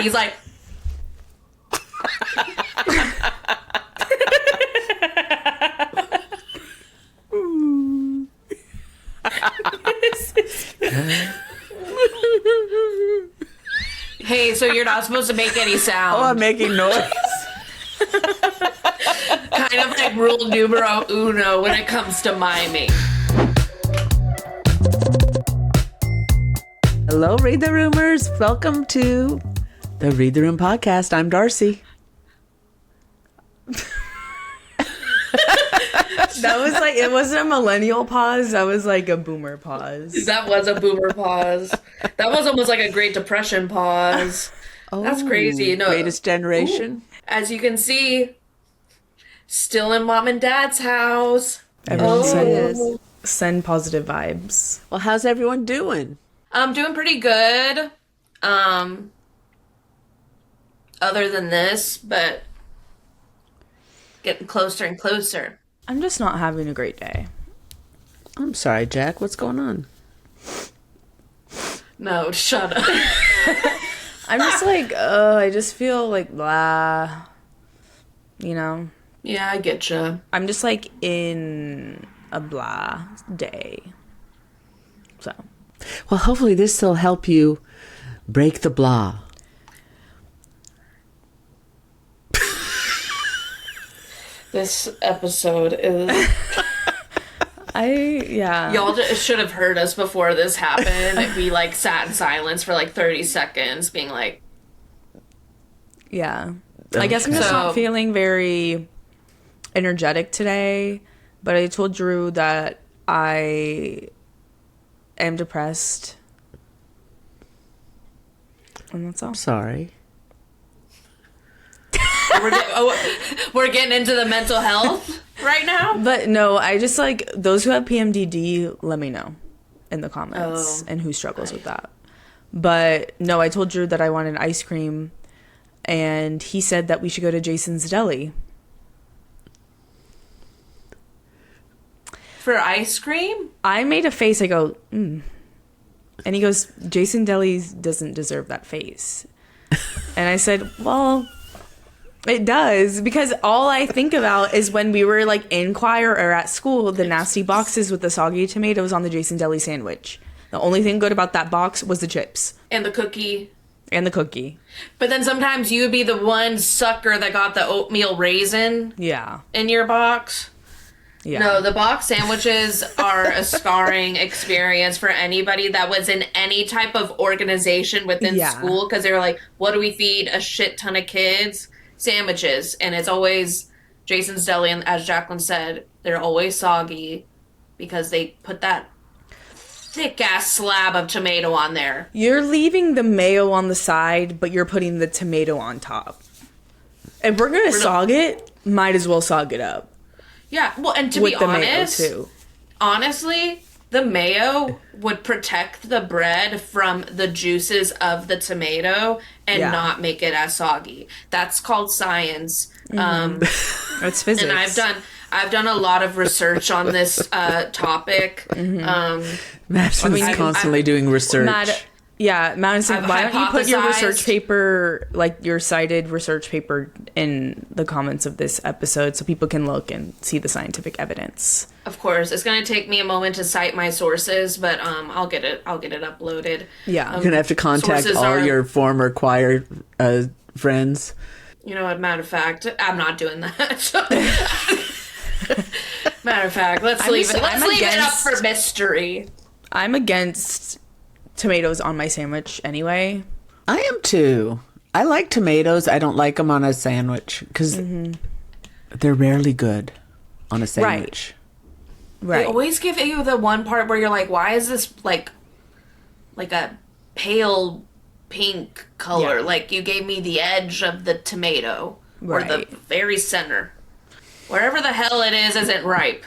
He's like... Hey, so you're not supposed to make any sound. Oh, I'm making noise. Kind of like rule numero uno when it comes to miming. Hello, Read the Rumors. Welcome to the Read the Room podcast. I'm Darcy. That was like, it wasn't a millennial pause. That was like a boomer pause. That was a boomer pause. That was almost like a Great Depression pause. Oh, that's crazy. No, greatest generation. as you can see, still in mom and dad's house. Everyone Yes. send positive vibes. Well, how's everyone doing? I'm doing pretty good. Other than this, but getting closer and closer. I'm just not having a great day. I'm sorry, Jacq. What's going on? No, shut up. I'm just like, I just feel like blah. You know? Yeah, I get you. I'm just like in a blah day. So. Well, hopefully this will help you break the blah. This episode is... Y'all just should have heard us before this happened. We like sat in silence for like 30 seconds being like... Yeah. I guess I'm just not feeling very energetic today, but I told Drew that I am depressed. And that's all. Sorry. We're getting into the mental health right now? But no, I just like those who have PMDD, let me know in the comments and who struggles with that. But no, I told Drew that I wanted ice cream and he said that we should go to Jason's Deli. For ice cream? I made a face, I go, And he goes, Jason Deli doesn't deserve that face. And I said, well, it does, because all I think about is when we were like in choir or at school, the nasty boxes with the soggy tomatoes on the Jason Deli sandwich. The only thing good about that box was the chips. And the cookie. And the cookie. But then sometimes you would be the one sucker that got the oatmeal raisin in your box. Yeah. No, the box sandwiches are a scarring experience for anybody that was in any type of organization within school, because they were like, what do we feed a shit ton of kids? Sandwiches. And it's always Jason's Deli, and as Jacqueline said, they're always soggy because they put that thick ass slab of tomato on there. You're leaving the mayo on the side, but you're putting the tomato on top. If we're gonna sog it, might as well sog it up. Yeah, well, and to be honest, honestly, the mayo would protect the bread from the juices of the tomato and not make it as soggy. That's called science. That's physics. And I've done a lot of research on this topic. Madison's constantly doing research. Madison, why don't you put your research paper, like your cited research paper, in the comments of this episode so people can look and see the scientific evidence? Of course, it's going to take me a moment to cite my sources, but I'll get it uploaded. Yeah, you're gonna have to contact all your former choir friends. You know what? Matter of fact, I'm not doing that. Matter of fact, let's leave it up for mystery. I'm against tomatoes on my sandwich anyway. I am too. I like tomatoes. I don't like them on a sandwich because they're rarely good on a sandwich. Right. They always give you the one part where you're like, why is this like a pale pink color? Yeah. Like you gave me the edge of the tomato or the very center. Wherever the hell it is isn't ripe.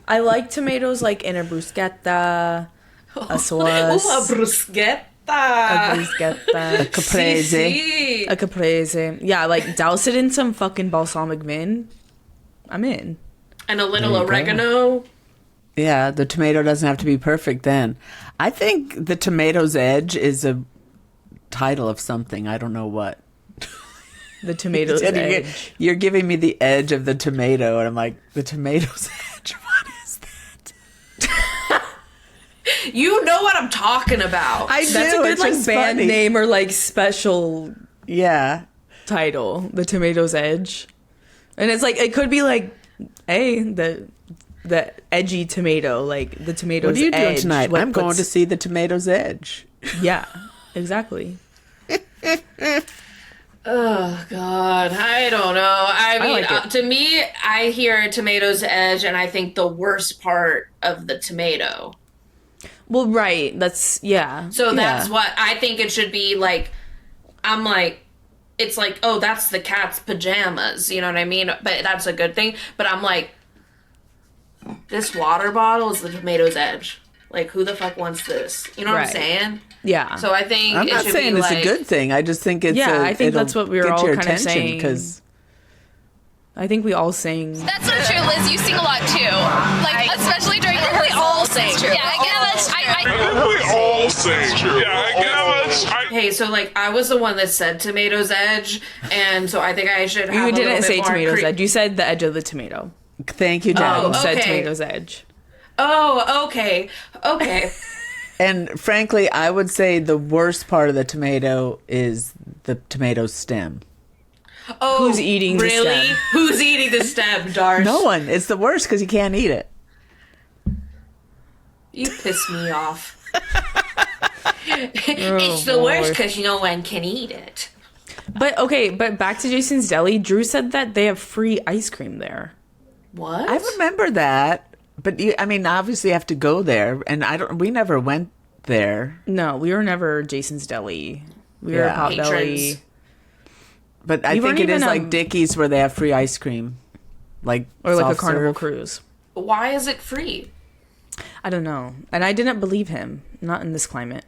I like tomatoes like in a bruschetta, a sauce. Ooh, a bruschetta. A caprese. A caprese. Yeah, like douse it in some fucking balsamic vin. I'm in. And a little oregano. Yeah, the tomato doesn't have to be perfect then. I think the tomato's edge is a title of something. I don't know what. The tomato's edge. You're giving me the edge of the tomato, and I'm like, the tomato's edge? What is that? You know what I'm talking about. I do. That's a good it's like just band funny. name or like special title. The tomato's edge. And it's like, it could be like, hey, the edgy tomato, like the tomato's edge. What are you doing tonight? What I'm going puts- to see the tomato's edge. Yeah, exactly. Oh God, I don't know. I mean, like it. To me, I hear tomato's edge, and I think the worst part of the tomato. Well, right. That's, yeah. So that's what I think it should be like. I'm like, it's like, oh, that's the cat's pajamas. You know what I mean? But that's a good thing. But I'm like, this water bottle is the tomato's edge. Like, who the fuck wants this? You know what I'm saying? Yeah. So I think I'm it not should saying be it's like, a good thing. I just think it's Yeah, I think it'll that's what we were get all your kind of attention, saying. 'cause I think we all sang. That's so true, Liz. You sing a lot too. Like, especially during rehearsals. We all sing. Yeah, I guess. We all sing. Yeah, I guess. hey, so like I was the one that said tomato's edge, and so I think I should have You a little didn't bit say more tomato's edge. You said the edge of the tomato. thank you, Dad. Oh, You said okay. tomato's edge. Oh, okay. Okay. And frankly, I would say the worst part of the tomato is the tomato stem. Oh, Who's eating the really? stem? Who's eating the stem, Darsh? No one. It's the worst because you can't eat it. You piss me off. It's the worst because no one can eat it. But okay, but back to Jason's Deli. Drew said that they have free ice cream there. What? I remember that, but I mean, obviously, you have to go there, and we never went there. No, we were never Jason's Deli. We were Yeah. Potbelly. Patrons. But I We think weren't it is even, like Dickies where they have free ice cream, like Or like a soft Carnival serve. Cruise. Why is it free? I don't know. And I didn't believe him. Not in this climate.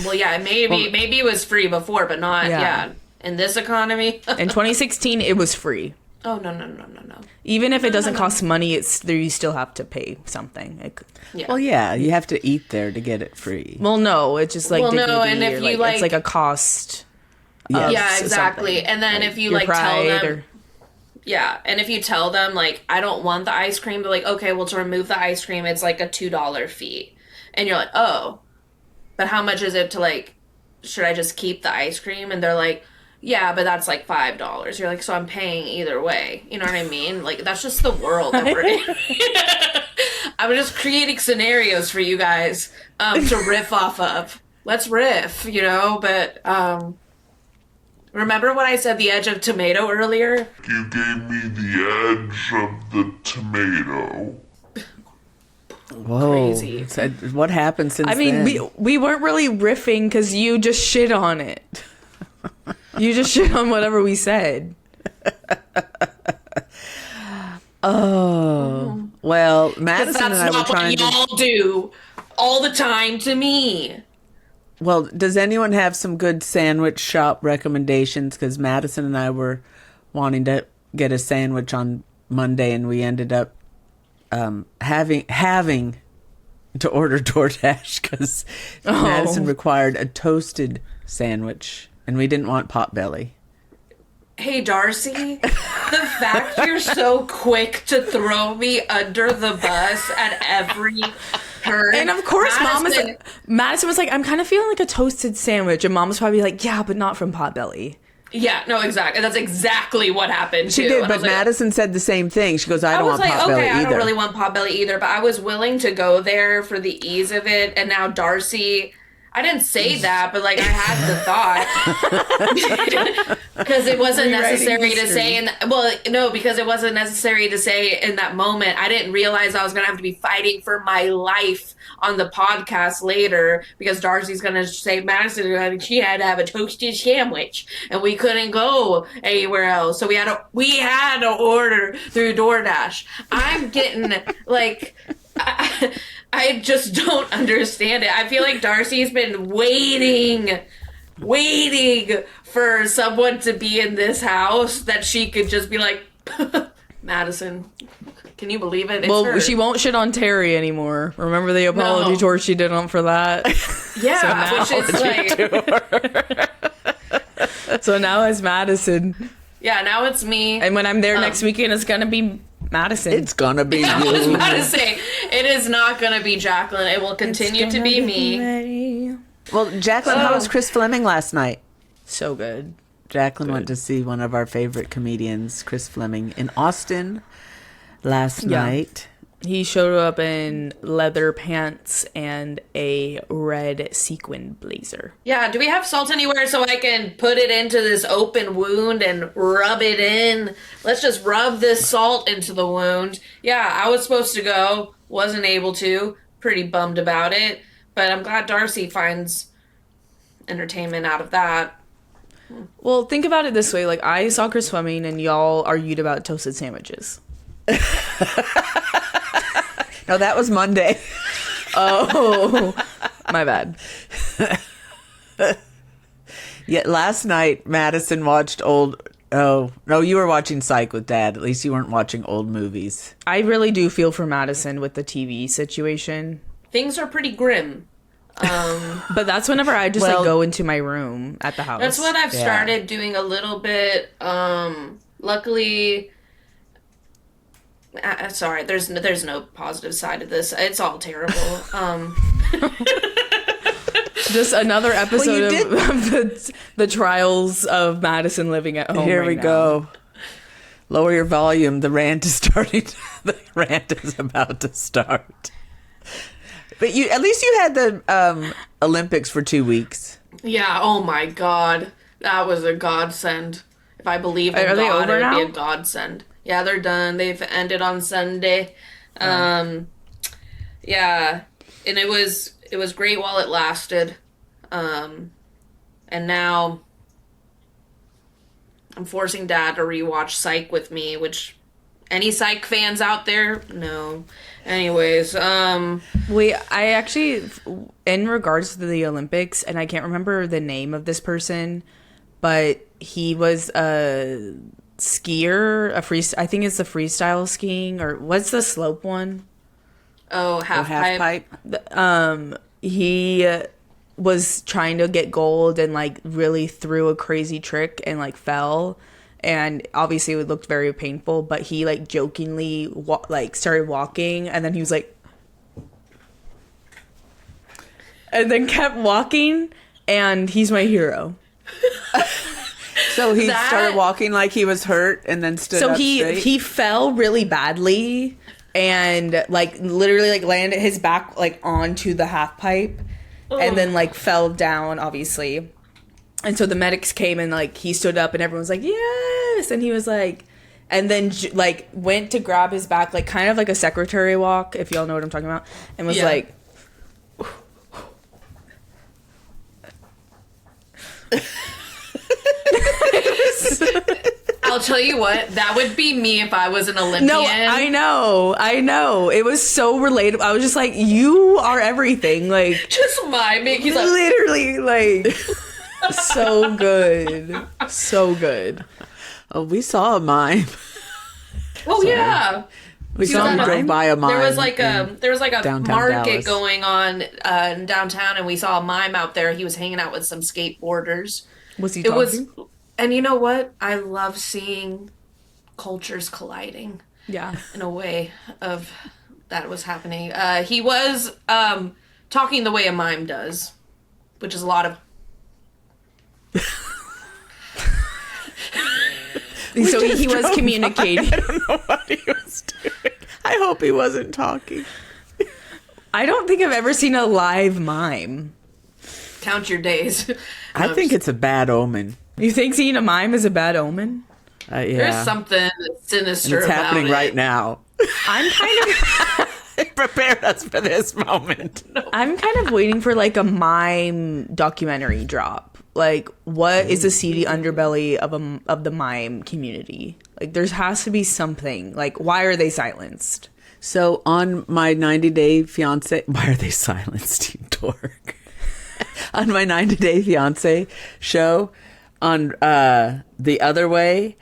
Well, yeah, maybe it was free before, but not Yeah. in this economy. In 2016, it was free. Oh no. Even if it doesn't cost money, it's there. You still have to pay something. Yeah. Well, yeah, you have to eat there to get it free. Well, no, it's just like Well, no, dignity and if or you, it's like a cost. Yeah. Yeah, s- exactly. something. And then if you Your like tell pride them, or- yeah, and if you tell them like I don't want the ice cream, they're like, okay, well to remove the ice cream, it's like a $2 fee, and you're like, oh, but how much is it to like? Should I just keep the ice cream? And they're like, yeah, but that's like $5. You're like, so I'm paying either way. You know what I mean? Like that's just the world that we're in. I'm just creating scenarios for you guys to riff off of. Let's riff, you know, but remember when I said the edge of tomato earlier? You gave me the edge of the tomato. Whoa! Crazy. So what happened since? I mean, then? we weren't really riffing because you just shit on it. You just shit on whatever we said. Oh, well, 'Cause Madison and that's I were not trying what to. y'all do all the time to me. Well, does anyone have some good sandwich shop recommendations? Because Madison and I were wanting to get a sandwich on Monday, and we ended up having to order DoorDash because Madison required a toasted sandwich, and we didn't want Potbelly. Hey, Darcy, the fact you're so quick to throw me under the bus at every turn. And of course, Madison was like, I'm kind of feeling like a toasted sandwich. And Mom was probably like, yeah, but not from Potbelly. Yeah, no, exactly. That's exactly what happened, She too. did, And I but was like, Madison said the same thing. She goes, I I don't was want like, Potbelly okay, I either. don't really want Potbelly either, but I was willing to go there for the ease of it. And now Darcy, I didn't say that, but like I had the thought because it wasn't necessary to say. Because it wasn't necessary to say in that moment. I didn't realize I was gonna have to be fighting for my life on the podcast later because Darcy's gonna say Madison she had to have a toasted sandwich and we couldn't go anywhere else, so we had to order through DoorDash. I'm getting like. I just don't understand it. I feel like Darcy's been waiting for someone to be in this house that she could just be like, Madison. Can you believe it? It's Well, her. she won't shit on Terry anymore. Remember the apology No. tour she did on for that? Yeah, which is like... So now it's Madison. Yeah, now it's me. And when I'm there next weekend, it's going to be Madison. It's gonna be I was you. about to say, it is not going to be Jacqueline. It will continue to be me. Well, Jacqueline, how was Chris Fleming last night? So good. Jacqueline went to see one of our favorite comedians, Chris Fleming, in Austin last night. He showed up in leather pants and a red sequin blazer. Yeah, do we have salt anywhere so I can put it into this open wound and rub it in? Let's just rub this salt into the wound. Yeah, I was supposed to go, wasn't able to. Pretty bummed about it. But I'm glad Darcy finds entertainment out of that. Well, think about it this way. Like, I saw Chris Fleming and y'all argued about toasted sandwiches. No, that was Monday. Oh, my bad. Yet last night, Madison watched old... Oh, no, you were watching Psych with Dad. At least you weren't watching old movies. I really do feel for Madison with the TV situation. Things are pretty grim. But that's whenever I just Well- like go into my room at the house. That's what I've Yeah. started doing a little bit. Luckily... sorry, there's no positive side of this. It's all terrible. Just another episode you of the trials of Madison living at home. Here right we now. go. Lower your volume. The rant is starting. The rant is about to start. But at least you had the Olympics for 2 weeks. Yeah, oh my god. That was a godsend. If I believe in Are they God, over it would now? be a godsend. Yeah, they're done. They've ended on Sunday. Yeah. And it was great while it lasted. And now I'm forcing Dad to rewatch Psych with me, which any Psych fans out there? No. Anyways, Wait, I actually, in regards to the Olympics, and I can't remember the name of this person, but he was a skier, I think it's the freestyle skiing, or what's the slope one? half pipe. He was trying to get gold and like really threw a crazy trick and like fell, and obviously it looked very painful, but he like jokingly started walking, and then he was like, and then kept walking, and he's my hero. So he That- started walking like he was hurt and then stood So up straight? he fell really badly and like literally like landed his back like onto the half pipe and then like fell down, obviously. And so the medics came and like he stood up and everyone was like, yes, and he was like, and then like went to grab his back, like kind of like a secretary walk, if y'all know what I'm talking about, and was Yeah. like, I'll tell you what, that would be me if I was an Olympian. no, I know. It was so relatable. I was just like, you are everything. Like, Just miming. He's like, literally, like, so good. So good. Oh, we saw a mime. oh yeah. We He saw was him at a- drove by a mime. There was like a downtown market Dallas. going on in downtown, and we saw a mime out there. He was hanging out with some skateboarders. Was he It talking? was, and you know what? I love seeing cultures colliding Yeah. in a way of that was happening. He was talking the way a mime does, which is a lot of. So he was communicating. I don't know what he was doing. I hope he wasn't talking. I don't think I've ever seen a live mime. Count your days. I think it's a bad omen. You think seeing a mime is a bad omen? Yeah. There's something and sinister it's about happening it. right now. I'm kind of It prepared us for this moment. waiting for like a mime documentary drop. Like, what is the seedy underbelly of the mime community? Like, there has to be something. Like, why are they silenced? So on my 90-day fiance, why are they silenced, you dork? On my 90-day fiance show on The Other Way,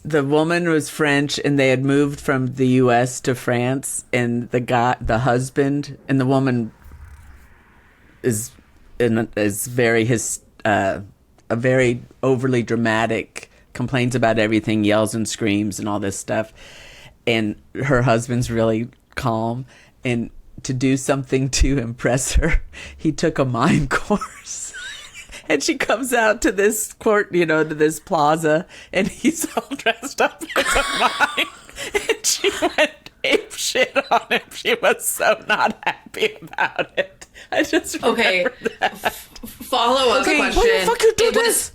the woman was French, and they had moved from the U.S. to France, and the husband, and the woman is a very overly dramatic, complains about everything, yells and screams and all this stuff, and her husband's really calm, and to do something to impress her, he took a mime course. And she comes out to this court, to this plaza, and he's all dressed up as a mime. And she went ape shit on him. She was so not happy about it. I just remember that. Follow-up question. Why the fuck you do this?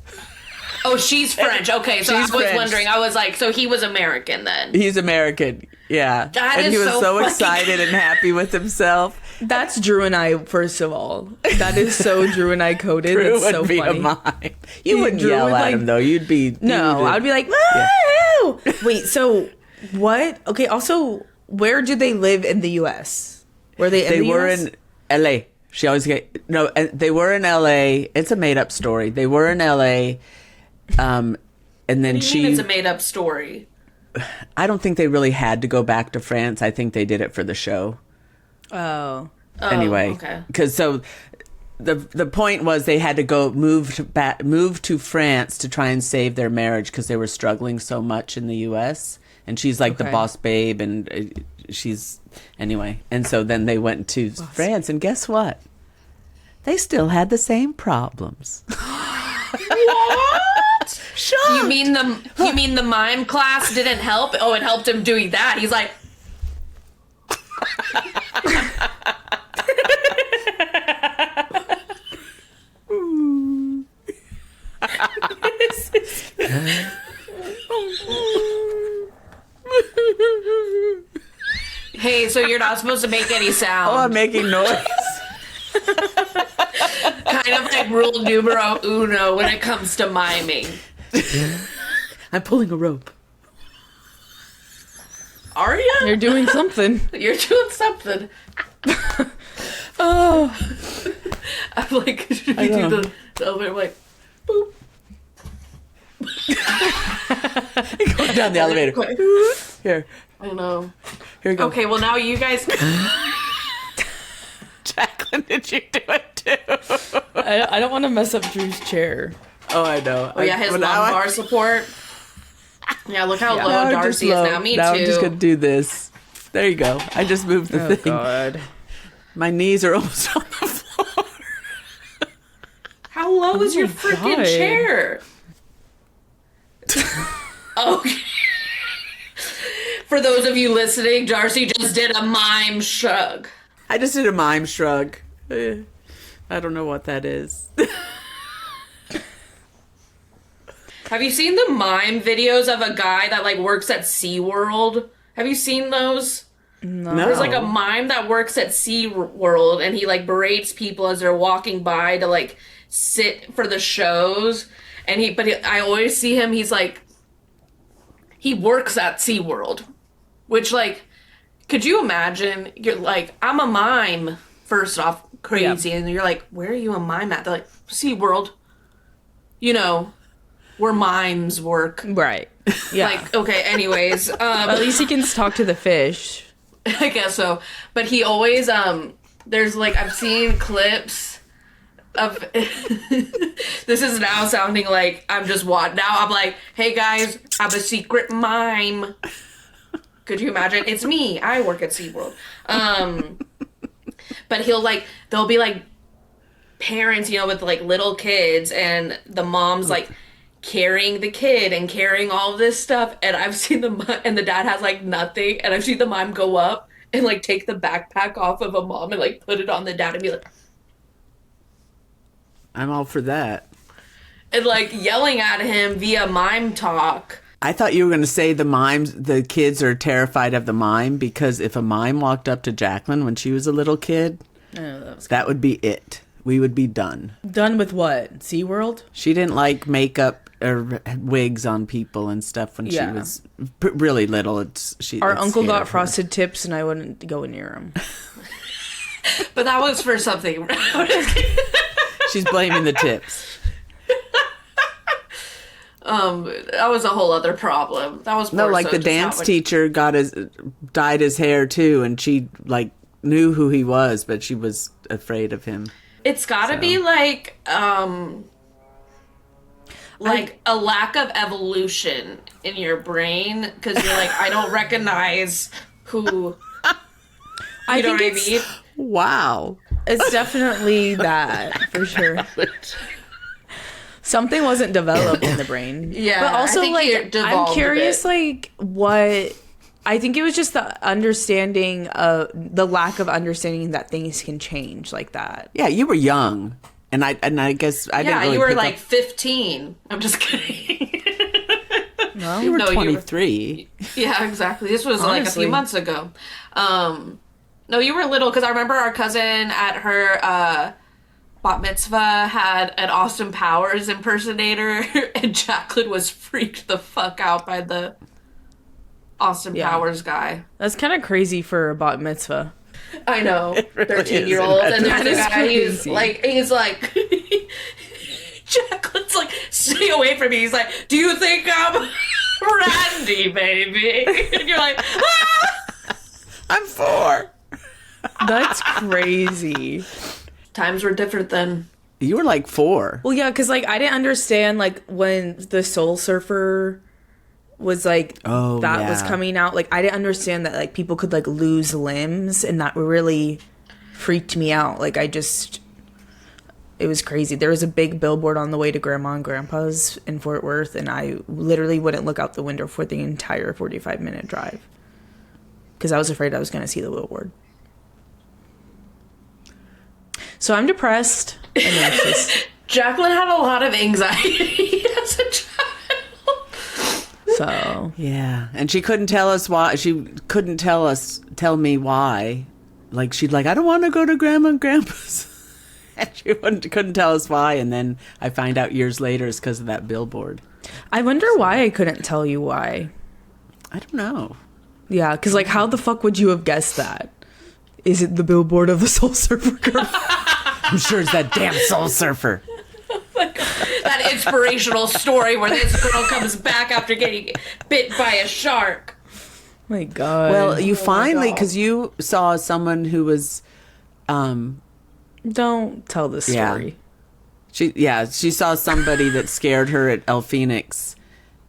Oh, she's French. Okay, so She's I was French. wondering. I was like, so he was American then? He's American, yeah. That and is he was so funny. excited and happy with himself. That's Drew and I, first of all. That is so Drew and I coded. Drew It's would so be funny. a mime. You wouldn't Drew yell would, at him, though. You'd be... No, I'd be like, woo! Wait, so what? Okay, also, where do they live in the U.S.? Were they in They the were US? in L.A. She always get... No, they were in L.A. It's a made-up story. They were in L.A., and then What do you mean it's a made-up story? I don't think they really had to go back to France. I think they did it for the show. Oh. Anyway, okay. Because the point was they had to go move to France to try and save their marriage because they were struggling so much in the U.S. And she's like the Okay. boss babe, and she's anyway. And so then they went to France, and guess what? They still had the same problems. What? Shut You mean the mime class didn't help? Oh, it helped him doing that. He's like, hey, so you're not supposed to make any sound. Oh, I'm making noise. Kind of like rule numero uno when it comes to miming. I'm pulling a rope. Are you? You're doing something. You're doing something. Oh, I'm like, should we know. do the elevator? I'm like, boop. going down the elevator. Here, I know. here we go. Okay, well now you guys. Jacqueline, did you do it too? I don't want to mess up Drew's chair. Oh, I know. Oh yeah, his lumbar support. Yeah, look how low Darcy is now. Me now too. I'm just gonna do this. There you go. I just moved the thing. God. My knees are almost on the floor. How low is your my freaking God. chair? Okay. For those of you listening, Darcy just did a mime shrug. I just did a mime shrug. I don't know what that is. Have you seen the mime videos of a guy that like works at SeaWorld? Have you seen those? No. There's like a mime that works at SeaWorld and he like berates people as they're walking by to like sit for the shows. And I always see him, he's like, he works at SeaWorld. Which like, could you imagine, you're like, I'm a mime, first off, crazy. And you're like, where are you a mime at? They're like, SeaWorld. You know, where mimes work. Right. Yeah. Like, okay, anyways. At least he can talk to the fish. I guess so. But he always, there's like, I've seen clips of, this is now sounding like I'm just now I'm like, hey guys, I'm a secret mime. Could you imagine? It's me. I work at SeaWorld. But there'll be like parents, with like little kids and the mom's like carrying the kid and carrying all of this stuff. And I've seen and the dad has like nothing. And I've seen the mom go up and like take the backpack off of a mom and like put it on the dad and be like, I'm all for that. and like yelling at him via mime talk. I thought you were going to say the kids are terrified of the mime because if a mime walked up to Jacqueline when she was a little kid, that would be it. We would be done. Done with what? SeaWorld? She didn't like makeup or wigs on people and stuff when she Yeah. was really little. Our it uncle scared got her. frosted tips and I wouldn't go near him. But that was for something. She's blaming the tips. That was a whole other problem. That was No, more like so the just dance how much- teacher dyed his hair too, and she like knew who he was, but she was afraid of him. It's gotta be like a lack of evolution in your brain, because you're like, I don't recognize who. I You know think what I mean? Wow. it's definitely that for sure. Something wasn't developed in the brain. Yeah, but also I think like it devolved I'm curious, a bit. like what. I think it was just the understanding of the lack of understanding that things can change like that. Yeah, you were young, and I guess I didn't Yeah, really you were pick like up- 15. I'm just kidding. you were no, you were- 23. Yeah, yeah, this was like a Honestly. few months ago. No, you were little, because I remember our cousin at her bat mitzvah had an Austin Powers impersonator, and Jacqueline was freaked the fuck out by the Austin Yeah. Powers guy. That's kind of crazy for a bat mitzvah. I know, really 13-year-old, and That there's is a guy crazy. he's like, Jacqueline's like, stay away from me. He's like, do you think I'm Randy, baby? And you're like, ah! I'm 4. That's crazy. Times were different then. You were like 4. Well, yeah, because like I didn't understand like when the Soul Surfer was like Oh, that was yeah. coming out. Like I didn't understand that like people could like lose limbs, and that really freaked me out. Like it was crazy. There was a big billboard on the way to Grandma and Grandpa's in Fort Worth, and I literally wouldn't look out the window for the entire 45-minute drive because I was afraid I was going to see the billboard. So I'm depressed and anxious. Jacqueline had a lot of anxiety as a child. So Yeah, and she couldn't tell us why. She couldn't tell me why. Like she'd like, I don't want to go to Grandma and Grandpa's. And she couldn't tell us why. And then I find out years later it's because of that billboard. I wonder why I couldn't tell you why. I don't know. Yeah, because like how the fuck would you have guessed that? Is it the billboard of the Soul Surfer girl? I'm sure it's that damn Soul Surfer. That inspirational story where this girl comes back after getting bit by a shark. My God. Well, you finally, because you saw someone who was, Don't tell the story. she saw somebody that scared her at El Phoenix,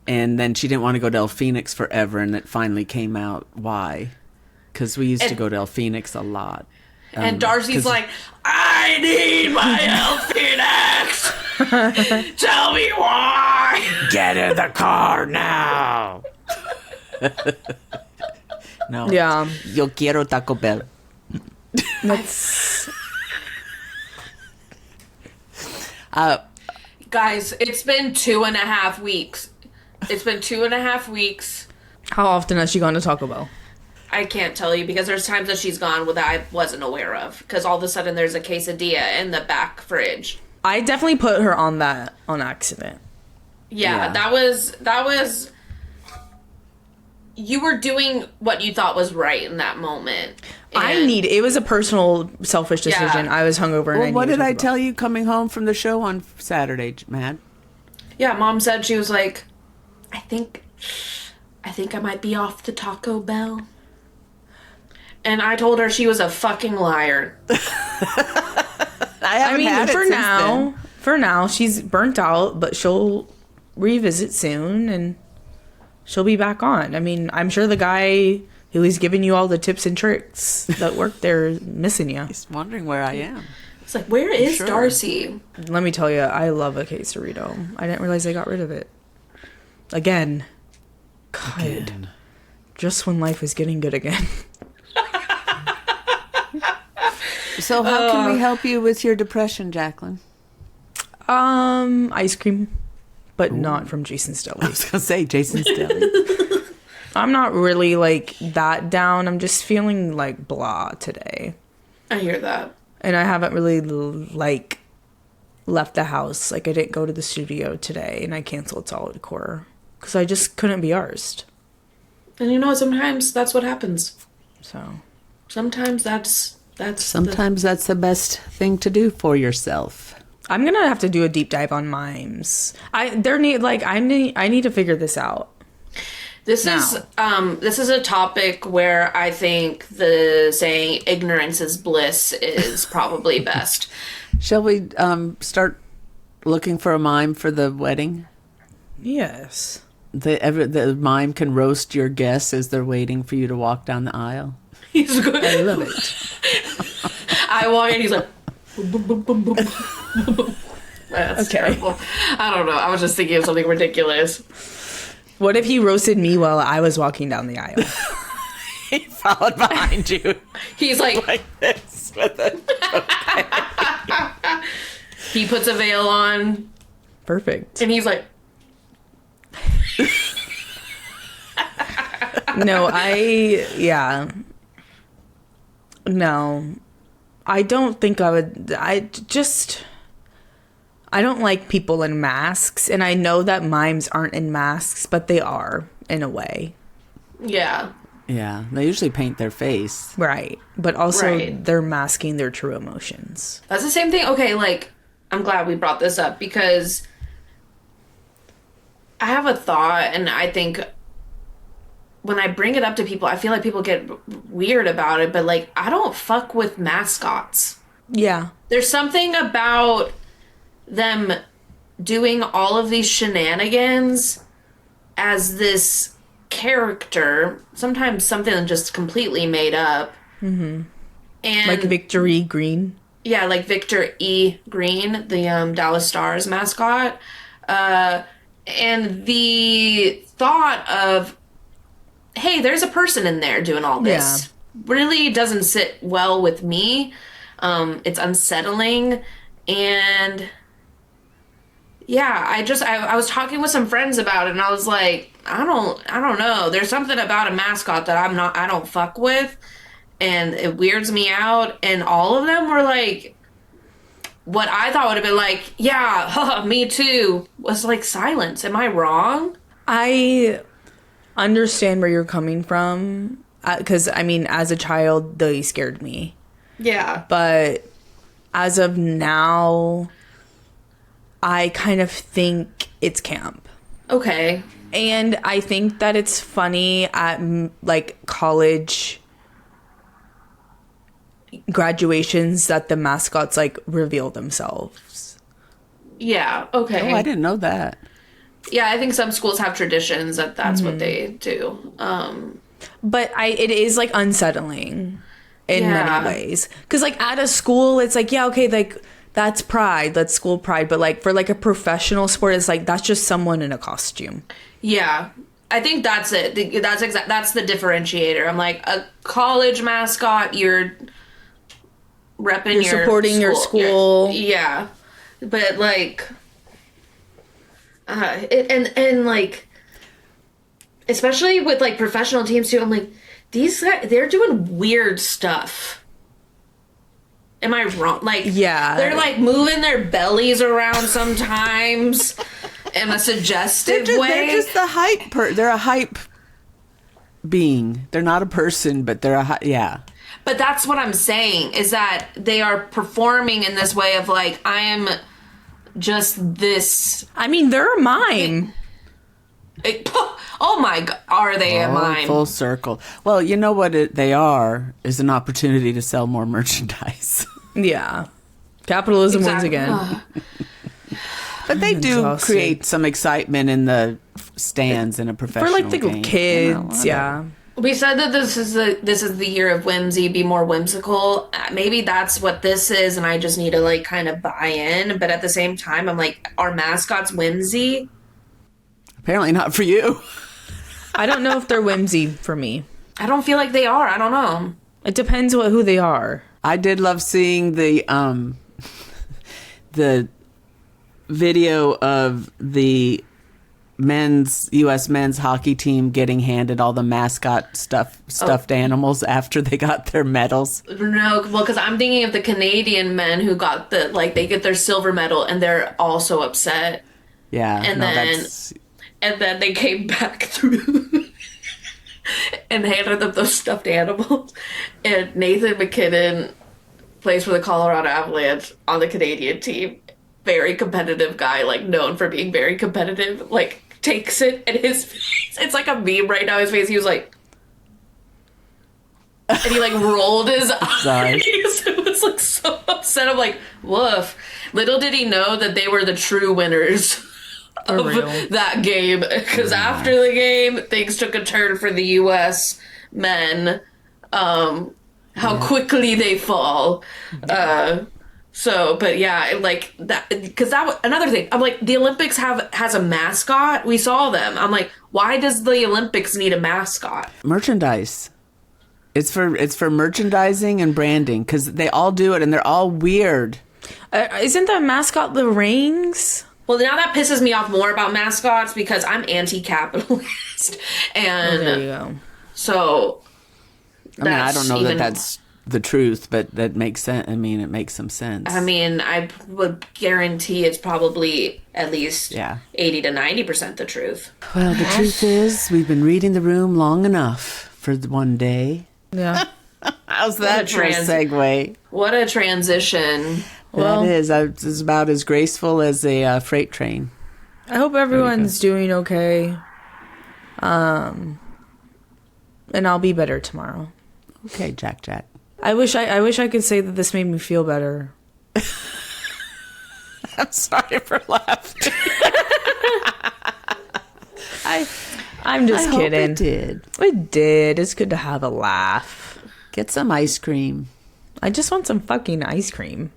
and then she didn't want to go to El Phoenix forever, and it finally came out why. Because we used to And- go to El Phoenix a lot. And Darcy's 'cause- like, I need my Elphinex! Tell me why! Get in the car now. No. Yeah. Yo quiero Taco Bell. That's Guys, it's been 2.5 weeks. It's been 2.5 weeks. how often has she gone to Taco Bell? I can't tell you, because there's times that she's gone that I wasn't aware of. Because all of a sudden there's a quesadilla in the back fridge. I definitely put her on that on accident. Yeah, Yeah. that was. You were doing what you thought was right in that moment. It was a personal, selfish decision. Yeah. I was hungover and Well, what did I Taco Bell. tell you coming home from the show on Saturday, Matt? Yeah, Mom said, she was like, I think I might be off the Taco Bell. And I told her she was a fucking liar. I mean, for now, she's burnt out, but she'll revisit soon and she'll be back on. I mean, I'm sure the guy who was giving you all the tips and tricks that worked there is missing you. He's wondering where I am. It's like, where is Sure. Darcy? Let me tell you, I love a quesarito. I didn't realize they got rid of it. Again. God. Just when life is getting good again. So how can we help you with your depression, Jacqueline? Ice cream, but not from Jason's I Deli. was gonna say Jason's Deli. I'm not really like that down. I'm just feeling like blah today. I hear that. And I haven't really like left the house. Like I didn't go to the studio today and I canceled Solid Core because I just couldn't be arsed. And you know, sometimes that's what happens. So Sometimes that's Sometimes that's the best thing to do for yourself. I'm gonna have to do a deep dive on mimes. I need to figure this out. This is a topic where I think the saying "ignorance is bliss" is probably best. Shall we start looking for a mime for the wedding? Yes. The mime can roast your guests as they're waiting for you to walk down the aisle. He's good. I love it. I walk in, he's like, boom, boom, boom, boom, boom, boom, boom. That's terrible. I don't know. I was just thinking of something ridiculous. What if he roasted me while I was walking down the aisle? He followed behind you. He's like this with it. He puts a veil on. Perfect. And he's like, No, I don't think I would. I don't like people in masks, and I know that mimes aren't in masks, but they are in a way. yeah. Yeah, they usually paint their face. Right. But also Right. they're masking their true emotions. That's the same thing. Okay, like, I'm glad we brought this up because I have a thought, and I think when I bring it up to people, I feel like people get weird about it, but like, I don't fuck with mascots. Yeah. There's something about them doing all of these shenanigans as this character, sometimes something just completely made up. Mm-hmm. And Like Victory Green. yeah, like Victor E. Green, the Dallas Stars mascot. And the thought of, hey, there's a person in there doing all this really doesn't sit well with me. It's unsettling. And yeah, I was talking with some friends about it, and I was like, I don't know. There's something about a mascot that I don't fuck with, and it weirds me out. And all of them were like, what I thought would have been like, yeah, haha, me too, was like silence. Am I wrong? I understand where you're coming from. Because, I mean, as a child, they scared me. Yeah. But as of now, I kind of think it's camp. Okay. And I think that it's funny at like college graduations that the mascots like reveal themselves. Yeah. Okay. Oh, I didn't know that. Yeah, I think some schools have traditions that's what they do. But it is like unsettling in Yeah. many ways. Because like at a school, it's like, yeah, okay, like that's pride, that's school pride. But like for like a professional sport, it's like that's just someone in a costume. Yeah. I think that's it. That's the differentiator. I'm like, a college mascot, you're repping You're supporting your school. Yeah. But like and like, especially with like professional teams too, I'm like, these guys, they're doing weird stuff. Am I wrong? Like, Yeah. they're like moving their bellies around sometimes in a suggestive way. They're just the hype. They're a hype being. They're not a person, but they're a yeah. But that's what I'm saying, is that they are performing in this way of like, I am just this. I mean, they're a mime. Oh my God, are they a mime? Full circle. Well, you know what they are is an opportunity to sell more merchandise. Yeah. Capitalism Exactly. wins again. But they do exhausted. create some excitement in the stands in a professional For like the game. kids, yeah. We said that this is the year of whimsy, be more whimsical. Maybe that's what this is, and I just need to like kind of buy in. But at the same time, I'm like, are mascots whimsy? Apparently not for you. I don't know if they're whimsy for me. I don't feel like they are. I don't know. It depends who they are. I did love seeing the video of the U.S. men's hockey team getting handed all the mascot stuffed animals after they got their medals. No, well, because I'm thinking of the Canadian men who got they get their silver medal and they're also upset. Yeah, And then they came back through and handed them those stuffed animals. And Nathan McKinnon plays for the Colorado Avalanche on the Canadian team. very competitive guy, like known for being very competitive, like takes it and his face, it's like a meme right now, his face, he was like, and he like rolled his eyes. It was like so upset. I'm like, woof. Little did he know that they were the true winners of that game, because after the game, things took a turn for the U.S. men. How quickly they fall. But yeah, like that, because that was another thing. I'm like, the Olympics has a mascot. We saw them. I'm like, why does the Olympics need a mascot? Merchandise. It's for merchandising and branding, because they all do it and they're all weird. Isn't the mascot the rings? Well, now that pisses me off more about mascots, because I'm anti-capitalist, and there you go. So, I mean, I don't know that that's the truth, but that makes sense. I mean, it makes some sense. I mean, I would guarantee it's probably at least 80 to 90% the truth. Well, the truth is, we've been reading the room long enough for one day. Yeah. How's that for a segue? What a transition. Well, it's about as graceful as a freight train. I hope everyone's doing okay. And I'll be better tomorrow. Okay, Jacq. I wish I could say that this made me feel better. I'm sorry for laughing. I'm just kidding. Hope it did. It did. It's good to have a laugh. Get some ice cream. I just want some fucking ice cream.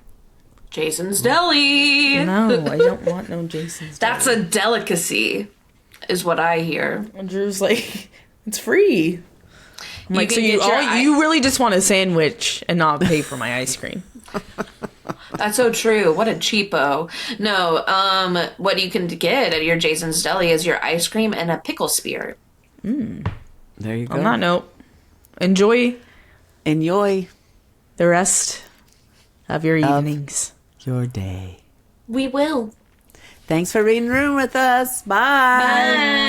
Jason's Deli. No, I don't want no Jason's Deli. That's a delicacy, is what I hear. And Drew's like, it's free. I'm like, so you really just want a sandwich and not pay for my ice cream? That's so true. What a cheapo. No, what you can get at your Jason's Deli is your ice cream and a pickle spear. There you go. On that note, enjoy the rest of your evenings. Your day. We will. Thanks for reading the room with us. Bye. Bye.